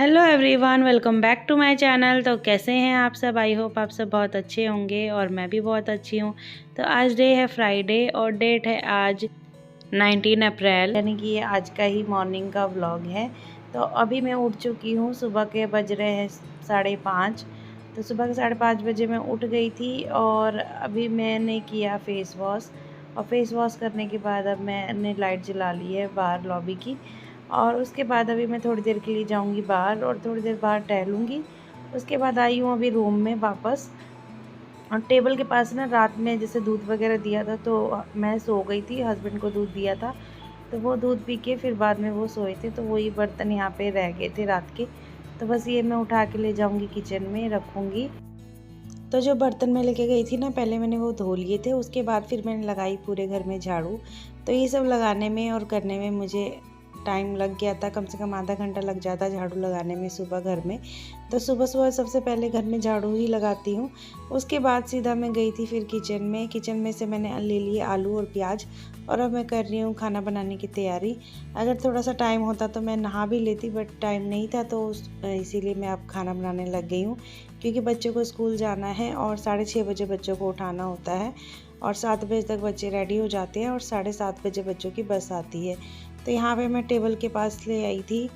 Hello everyone, welcome back to my channel. तो कैसे हैं आप सब? आई होप आप सब बहुत अच्छे होंगे और मैं भी बहुत अच्छी हूँ। तो आज डे है फ्राइडे और डेट है आज 19 अप्रैल, यानी कि ये आज का ही मॉर्निंग का व्लॉग है। तो अभी मैं उठ चुकी हूँ, सुबह के बज रहे हैं 5:30। तो सुबह के 5:30 बजे मैं उठ गई थी और अभी मैंने किया फेस वॉश। और फेस वॉश करने के बाद अब मैंने लाइट जला ली है बाहर लॉबी की। और उसके बाद अभी मैं थोड़ी देर के लिए जाऊंगी बाहर और थोड़ी देर बाहर टहलूँगी। उसके बाद आई हूँ अभी रूम में वापस। और टेबल के पास ना रात में जैसे दूध वगैरह दिया था तो मैं सो गई थी, हस्बैंड को दूध दिया था तो वो दूध पी के फिर बाद में वो सोए थे, तो वही बर्तन यहाँ पे रह गए थे रात के। तो बस ये मैं उठा के ले जाऊँगी, किचन में रखूँगी। तो जो बर्तन मैं लेके गई थी ना, पहले मैंने वो धो लिए थे, उसके बाद फिर मैंने लगाई पूरे घर में झाड़ू। तो ये सब लगाने में और करने में मुझे टाइम लग गया था, कम से कम आधा घंटा लग जाता झाड़ू लगाने में सुबह घर में। तो सुबह सुबह सबसे पहले घर में झाड़ू ही लगाती हूँ। उसके बाद सीधा मैं गई थी फिर किचन में। किचन में से मैंने ले लिए आलू और प्याज और अब मैं कर रही हूँ खाना बनाने की तैयारी। अगर थोड़ा सा टाइम होता तो मैं नहा भी लेती, बट टाइम नहीं था तो इसीलिए मैं अब खाना बनाने लग गई हूँ, क्योंकि बच्चों को स्कूल जाना है और 6:30 बजे बच्चों को उठाना होता है और 7 बजे तक बच्चे रेडी हो जाते हैं और 7:30 बजे बच्चों की बस आती है। तो यहाँ पे मैं टेबल के पास ले आई थी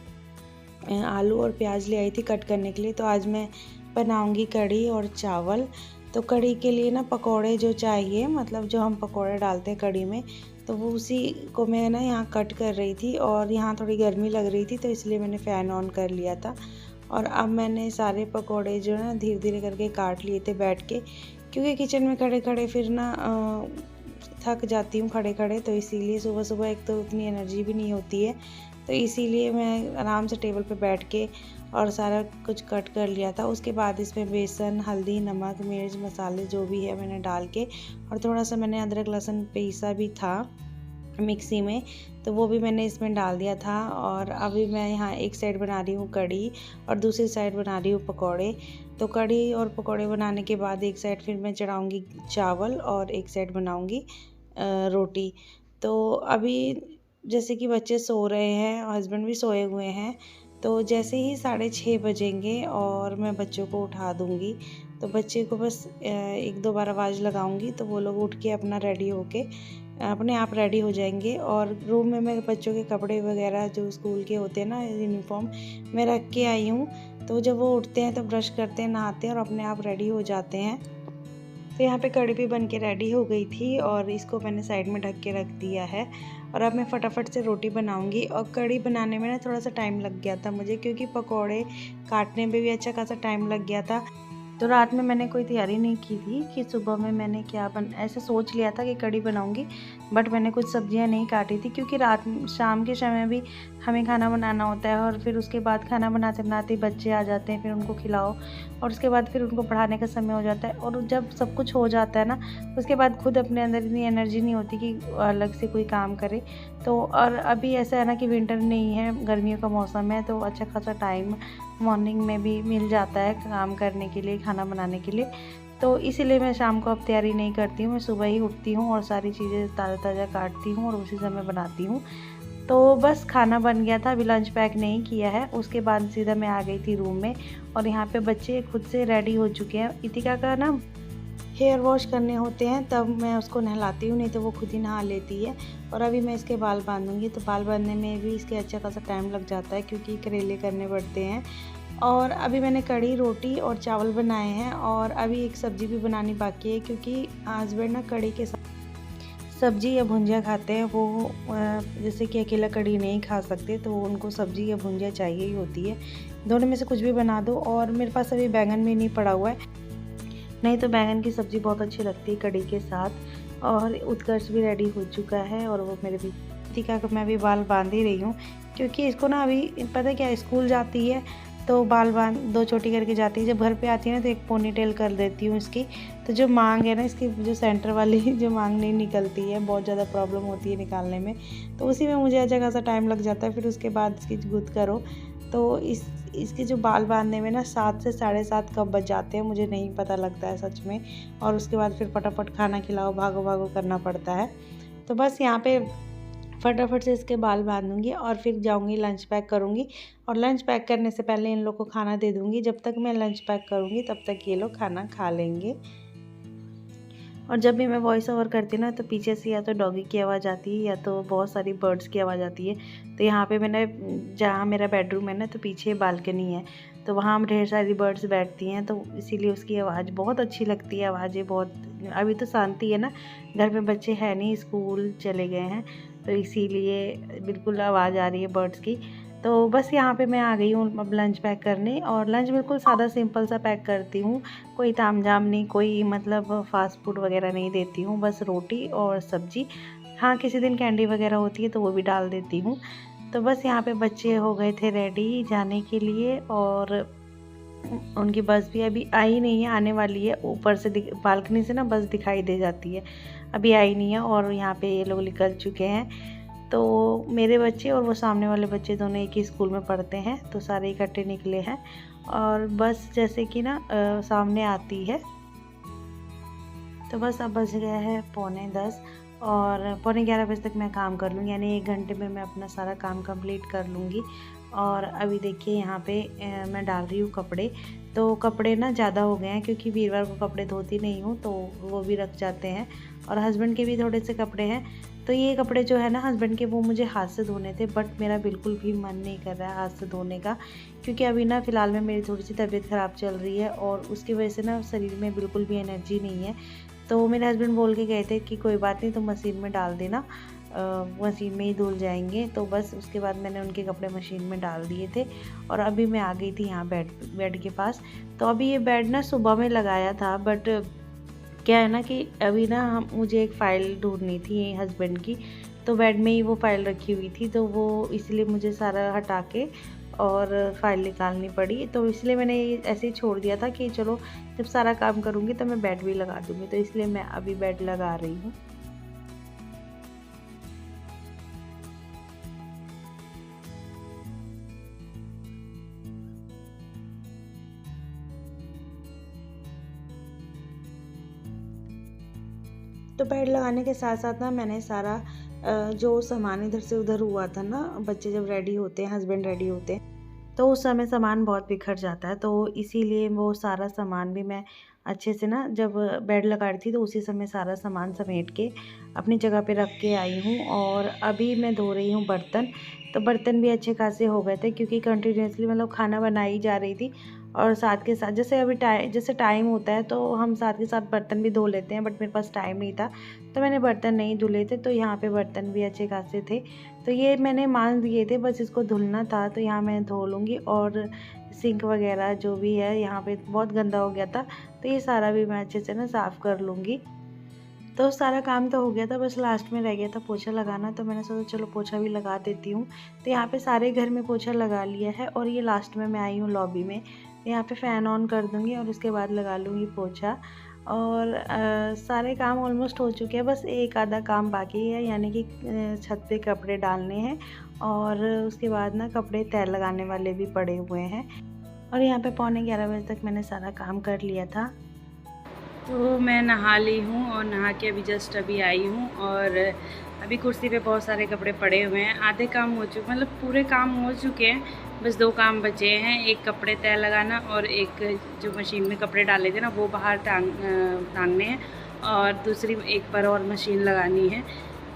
आलू और प्याज ले आई थी कट करने के लिए। तो आज मैं बनाऊंगी कढ़ी और चावल। तो कढ़ी के लिए ना पकोड़े जो चाहिए, मतलब जो हम पकोड़े डालते हैं कढ़ी में, तो वो उसी को मैं ना यहाँ कट कर रही थी। और यहाँ थोड़ी गर्मी लग रही थी तो इसलिए मैंने फ़ैन ऑन कर लिया था। और अब मैंने सारे पकोड़े जो ना धीरे धीरे करके काट लिए थे बैठ के, क्योंकि किचन में खड़े खड़े फिर ना थक जाती हूँ खड़े खड़े। तो इसीलिए सुबह सुबह एक तो उतनी एनर्जी भी नहीं होती है, तो इसीलिए मैं आराम से टेबल पे बैठ के और सारा कुछ कट कर लिया था। उसके बाद इसमें बेसन, हल्दी, नमक, मिर्च, मसाले जो भी है मैंने डाल के, और थोड़ा सा मैंने अदरक लहसुन पीसा भी था मिक्सी में, तो वो भी मैंने इसमें डाल दिया था। और अभी मैं यहाँ एक साइड बना रही हूँ कढ़ी और दूसरी साइड बना रही हूँ पकोड़े। तो कढ़ी और पकोड़े बनाने के बाद एक साइड फिर मैं चढ़ाऊँगी चावल और एक साइड बनाऊँगी रोटी। तो अभी जैसे कि बच्चे सो रहे हैं, हस्बैंड भी सोए हुए हैं, तो जैसे ही 6:30 बजेंगे और मैं बच्चों को उठा दूँगी। तो बच्चे को बस 1-2 बार आवाज़ लगाऊँगी तो वो लोग उठ के अपना रेडी होके अपने आप रेडी हो जाएंगे। और रूम में मैं बच्चों के कपड़े वगैरह जो स्कूल के होते हैं ना, यूनिफॉर्म, मैं रख के आई हूँ। तो जब वो उठते हैं तो ब्रश करते हैं, नहाते हैं और अपने आप रेडी हो जाते हैं। तो यहाँ पे कढ़ी भी बन के रेडी हो गई थी और इसको मैंने साइड में ढक के रख दिया है। और अब मैं फटाफट से रोटी बनाऊंगी। और कढ़ी बनाने में ना थोड़ा सा टाइम लग गया था मुझे, क्योंकि पकोड़े काटने में भी अच्छा खासा टाइम लग गया था। तो रात में मैंने कोई तैयारी नहीं की थी कि सुबह में मैंने क्या ऐसे सोच लिया था कि कढ़ी बनाऊंगी, बट मैंने कुछ सब्जियां नहीं काटी थी, क्योंकि रात शाम के समय भी हमें खाना बनाना होता है और फिर उसके बाद खाना बनाते बनाते बच्चे आ जाते हैं, फिर उनको खिलाओ और उसके बाद फिर उनको पढ़ाने का समय हो जाता है। और जब सब कुछ हो जाता है ना, उसके बाद खुद अपने अंदर इतनी एनर्जी नहीं होती कि अलग से कोई काम करे। तो और अभी ऐसा है ना कि विंटर नहीं है, गर्मियों का मौसम है, तो अच्छा खासा टाइम मॉर्निंग में भी मिल जाता है काम करने के लिए, खाना बनाने के लिए। तो इसीलिए मैं शाम को अब तैयारी नहीं करती हूँ, मैं सुबह ही उठती हूँ और सारी चीज़ें ताज़ा ताज़ा काटती हूँ और उसी समय बनाती हूँ। तो बस खाना बन गया था, अभी लंच पैक नहीं किया है। उसके बाद सीधा मैं आ गई थी रूम में और यहाँ पे बच्चे खुद से रेडी हो चुके हैं। इतिका का ना हेयर वॉश करने होते हैं तब मैं उसको नहलाती हूँ, नहीं तो वो खुद ही नहा लेती है। और अभी मैं इसके बाल बांधूंगी, तो बाल बांधने में भी इसके अच्छा खासा टाइम लग जाता है, क्योंकि करेले करने पड़ते हैं। और अभी मैंने कढ़ी, रोटी और चावल बनाए हैं और अभी एक सब्ज़ी भी बनानी बाकी है, क्योंकि हस्बैंड ना कढ़ी के साथ सब्ज़ी या भुंजिया खाते हैं। वो जैसे कि अकेला कढ़ी नहीं खा सकते, तो उनको सब्ज़ी या भुंजिया चाहिए ही होती है। दोनों में से कुछ भी बना दो। और मेरे पास अभी बैंगन भी नहीं पड़ा हुआ है, नहीं तो बैंगन की सब्ज़ी बहुत अच्छी लगती है कढ़ी के साथ। और उत्कर्ष भी रेडी हो चुका है और वो मेरे भी टीका का मैं भी बाल बांध ही रही हूँ, क्योंकि इसको ना अभी पता है क्या, स्कूल जाती है तो बाल बांध 2 चोटी करके जाती है, जब घर पे आती है ना तो एक पोनी टेल कर देती हूँ इसकी। तो जो मांग है ना इसकी, जो सेंटर वाली जो मांग नहीं निकलती है, बहुत ज़्यादा प्रॉब्लम होती है निकालने में, तो उसी में मुझे अच्छा खासा टाइम लग जाता है। फिर उसके बाद इसकी गुद करो, तो इसके जो बाल बांधने में ना 7 से 7:30 कब बज जाते हैं मुझे नहीं पता लगता है सच में। और उसके बाद फिर फटाफट खाना खिलाओ, भागो भागो करना पड़ता है। तो बस यहाँ पे फटाफट से इसके बाल बांधूंगी और फिर जाऊंगी लंच पैक करूंगी। और लंच पैक करने से पहले इन लोग को खाना दे दूंगी। जब तक मैं लंच पैक करूंगी तब तक ये लोग खाना खा लेंगे। और जब भी मैं वॉइस ओवर करती हूँ ना तो पीछे से या तो डॉगी की आवाज़ आती है या तो बहुत सारी बर्ड्स की आवाज़ आती है। तो यहाँ पे मैंने, जहाँ मेरा बेडरूम है ना, तो पीछे बालकनी है, तो वहाँ हम ढेर सारी बर्ड्स बैठती हैं, तो इसीलिए उसकी आवाज़ बहुत अच्छी लगती है। आवाज़ें बहुत, अभी तो शांति है ना, घर में बच्चे हैं नहीं, स्कूल चले गए हैं, तो इसीलिए बिल्कुल आवाज़ आ रही है बर्ड्स की। तो बस यहाँ पे मैं आ गई हूँ अब लंच पैक करने। और लंच बिल्कुल सादा सिंपल सा पैक करती हूँ, कोई तामझाम नहीं, कोई मतलब फास्ट फूड वगैरह नहीं देती हूँ, बस रोटी और सब्जी। हाँ, किसी दिन कैंडी वगैरह होती है तो वो भी डाल देती हूँ। तो बस यहाँ पे बच्चे हो गए थे रेडी जाने के लिए और उनकी बस भी अभी आई नहीं है, आने वाली है। ऊपर से बालकनी से ना बस दिखाई दे जाती है, अभी आई नहीं है। और यहाँ पे ये लोग निकल चुके हैं। तो मेरे बच्चे और वो सामने वाले बच्चे दोनों एक ही स्कूल में पढ़ते हैं, तो सारे इकट्ठे निकले हैं। और बस जैसे कि ना सामने आती है। तो बस अब बज गया है 9:45 और 11:15 बजे तक मैं काम कर लूँगी, यानी 1 घंटे में मैं अपना सारा काम कंप्लीट कर लूँगी। और अभी देखिए यहाँ पे मैं डाल रही हूँ कपड़े। तो कपड़े ना ज़्यादा हो गए हैं क्योंकि वीरवार को कपड़े धोती नहीं हूँ, तो वो भी रख जाते हैं। और हस्बैंड के भी थोड़े से कपड़े हैं। तो ये कपड़े जो है ना हस्बैंड के, वो मुझे हाथ से धोने थे, बट मेरा बिल्कुल भी मन नहीं कर रहा है हाथ से धोने का, क्योंकि अभी ना फ़िलहाल में मेरी थोड़ी सी तबीयत ख़राब चल रही है और उसकी वजह से ना शरीर में बिल्कुल भी एनर्जी नहीं है। तो मेरे हस्बैंड बोल के गए थे कि कोई बात नहीं, तो मशीन में डाल देना, मशीन में ही धुल जाएंगे। तो बस उसके बाद मैंने उनके कपड़े मशीन में डाल दिए थे। और अभी मैं आ गई थी यहाँ बेड के पास। तो अभी ये बेड ना सुबह में लगाया था, बट क्या है ना कि अभी ना मुझे एक फ़ाइल ढूंढनी थी हस्बैंड की, तो बेड में ही वो फ़ाइल रखी हुई थी, तो वो इसलिए मुझे सारा हटा के और फाइल निकालनी पड़ी। तो इसलिए मैंने ऐसे ही छोड़ दिया था कि चलो जब सारा काम करूँगी तो मैं बेड भी लगा दूँगी, तो इसलिए मैं अभी बेड लगा रही हूँ। तो बेड लगाने के साथ साथ ना मैंने सारा जो सामान इधर से उधर हुआ था ना, बच्चे जब रेडी होते हैं, हस्बैंड रेडी होते हैं, तो उस समय सामान बहुत बिखर जाता है। तो इसीलिए वो सारा सामान भी मैं अच्छे से ना, जब बेड लगा रही थी तो उसी समय सारा सामान समेट के अपनी जगह पे रख के आई हूँ। और अभी मैं धो रही हूँ बर्तन। तो बर्तन भी अच्छे खासे हो गए थे क्योंकि कंटिन्यूसली मतलब खाना बनाई जा रही थी, और साथ के साथ जैसे अभी जैसे टाइम होता है तो हम साथ के साथ बर्तन भी धो लेते हैं, बट मेरे पास टाइम नहीं था तो मैंने बर्तन नहीं धुले थे। तो यहाँ पे बर्तन भी अच्छे खासे थे, तो ये मैंने मांज दिए थे, बस इसको धुलना था, तो यहाँ मैं धो लूँगी। और सिंक वगैरह जो भी है यहाँ पे बहुत गंदा हो गया था, तो ये सारा भी मैं अच्छे से ना साफ़ कर लूँगी। तो सारा काम तो हो गया था, बस लास्ट में रह गया था पोछा लगाना, तो मैंने सोचा चलो पोछा भी लगा देती हूँ। तो यहाँ पे सारे घर में पोछा लगा लिया है और ये लास्ट में मैं आई हूँ लॉबी में। यहाँ पे फ़ैन ऑन कर दूँगी और उसके बाद लगा लूँगी पोछा। और सारे काम ऑलमोस्ट हो चुके हैं, बस एक आधा काम बाकी है, यानी कि छत पे कपड़े डालने हैं और उसके बाद ना कपड़े तय लगाने वाले भी पड़े हुए हैं। और यहाँ पे 11:15 बजे तक मैंने सारा काम कर लिया था। तो मैं नहा ली हूँ और नहा के अभी जस्ट अभी आई हूँ, और अभी कुर्सी पे बहुत सारे कपड़े पड़े हुए हैं। आधे काम हो चुके, मतलब पूरे काम हो चुके हैं, बस 2 काम बचे हैं। एक कपड़े तय लगाना और एक जो मशीन में कपड़े डाले थे ना वो बाहर टांगने हैं, और दूसरी एक पर और मशीन लगानी है।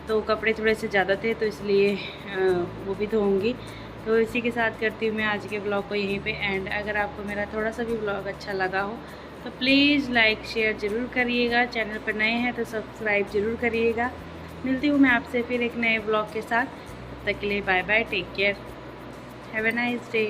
तो कपड़े थोड़े से ज़्यादा थे तो इसलिए वो भी धोऊँगी। तो इसी के साथ करती हूँ मैं आज के ब्लॉग को यहीं पे एंड। अगर आपको मेरा थोड़ा सा भी ब्लॉग अच्छा लगा हो तो प्लीज़ लाइक शेयर ज़रूर करिएगा। चैनल पर नए हैं तो सब्सक्राइब ज़रूर करिएगा। मिलती हूँ मैं आपसे फिर एक नए ब्लॉग के साथ। तब तक के लिए bye bye, take care, have a nice day.